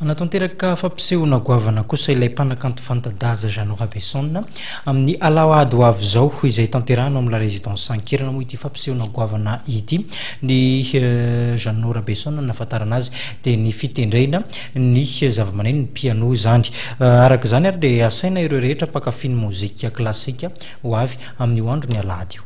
Anatanteraka fampisehoana goavana kosa ilay mpanakanto fanta-daza Jeannot Rabesson amin'ny alahady ho avy zao izay tanterahana amin'ny la résidence Sankirana moa ity fampisehoana goavana ity. Ny Jeannot Rabesson nafantarana azy dia ny fitendrena ny zava-maneno ny piano zany. Araka izany ary dia asaina ireo rehetra mpakafiny mozika klasika ho avy amin'ny andro ny alahady io.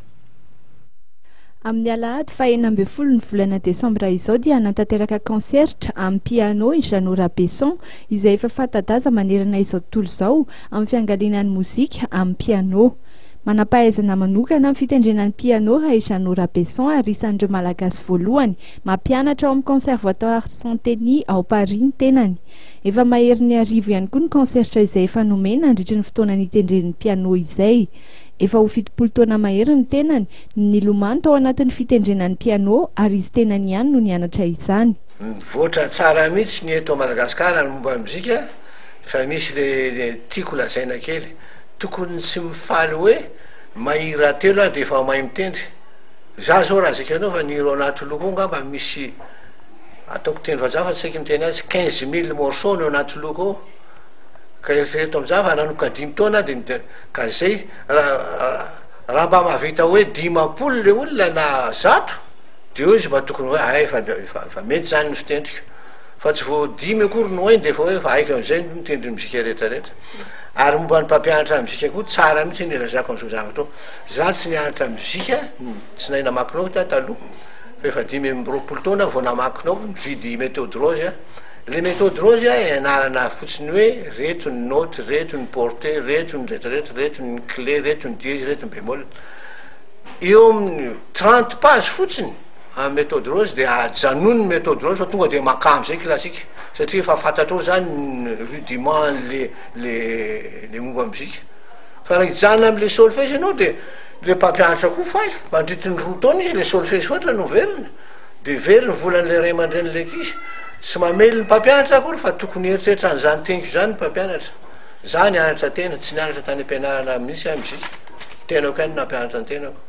Amin'ny alahady faha 12 ny volana desambra izao dia natanteraka concerta amin'ny piano i Jeannot Rabesson izay efa fanta-daza manerana izao tontolo izao amin'ny fiangalinan'ny mozika amin'ny piano. Manampahaizana manokana amin'ny fitendrenan'ny piano i Jeannot Rabesson ary isan'ireo malagasy voalohany mampianatra ao amin'ny conservatoire Saint-Denis ao Paris ny tenany. Efa mahery ny arivo ihany koa ny concerta izay efa nomena nandritra ny fotoana nitendren'ny piano izay. Efa ho 70 taona mahery ny tenany nilomano tao anatin'ny fitendrenan'ny piano ary izy tenany ihany no nianatra izany. Voatra tsara mihitsy ny eto Madagasikara ny momba muzika fa misy le tiako lazaina kely tokony tsy mifaly hoe mahira telo dia efa mahay mitendry. Za zao raha zakanao fa niro anaty loko ngamba misy ataoko teny vazaha fa tsy haiko miteny azy 15 000 morceau no anaty loko ao. Ka eritrereto amin'izay fa nanoko 5 taona dia ka zay raha mba mahavita hoe 50 le olona na 100 dia eo izy mba tokony hoe ay fa mety zany ny fitendrika fa tsy vo 10 akory no hainy dia efa hoe fa haiko amin'izay mitendry muzika rehetrarehetra. Ary momba ny mpampianatra muzika koa tsara mihitsy ny lazako an'izao zavatra. Za tsy nianatra muzika tsy nahay namakinao taloha fa efa 20 taona vao namakinao mividy méthode rose. Le méthode rose ianarana fotsiny hoe reto ny note, reto ny portée, reto ny rehetrarehetra, reto ny clé, reto ny dièse, reto ny bémol. Eo amin'ny 30 page fotsiny amin'ny méthode rose dia ajanony méthode rose fa tonga dia makamo zay klasika satria efa fantatrao zany rudiment le momba muzika. Fa raha hijanona amin'le solfège ianao dia le mpampianatra koa faly mandritry ny 2 taona izy le solfège foatra no verina dia veriny volan'le ray aman-dren'le ankizy. Tsy mamely ny mpampianatra akory fa tokony eritreritra n'izany teniko zany ny mpampianatra. Za nianatra tena tsy nianatra tany am-pianarana mihitsy muzika. Tenako ihany nampianatra ny tenako.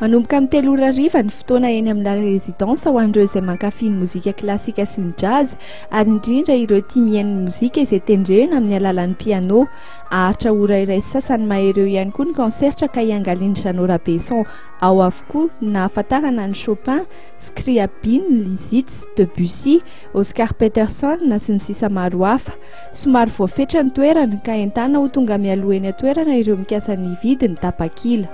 Manomboka amin'ny 3 ora hariva ny fotoana eny amin'ny la résidence ho an'ireo izay mankafy ny mozika klasika sy ny jazz ary indrindra ireo tia mihaino ny mozika izay tendrena amin'ny alalan'ny piano. Aharitra ora iray sasany mahery eo ihany koa ny concerta ka iangalian'ny Jeannot Rabesson ao avokoa na ahafantarana ny Chopin, Scriabine, Liszt, Debussy, Oscar Peterson na sy ny sisa maro hafa. Somary voafetra ny toerana ka entana ho tonga mialoha eny toerana ireo mikasa ny hividy ny tapakila.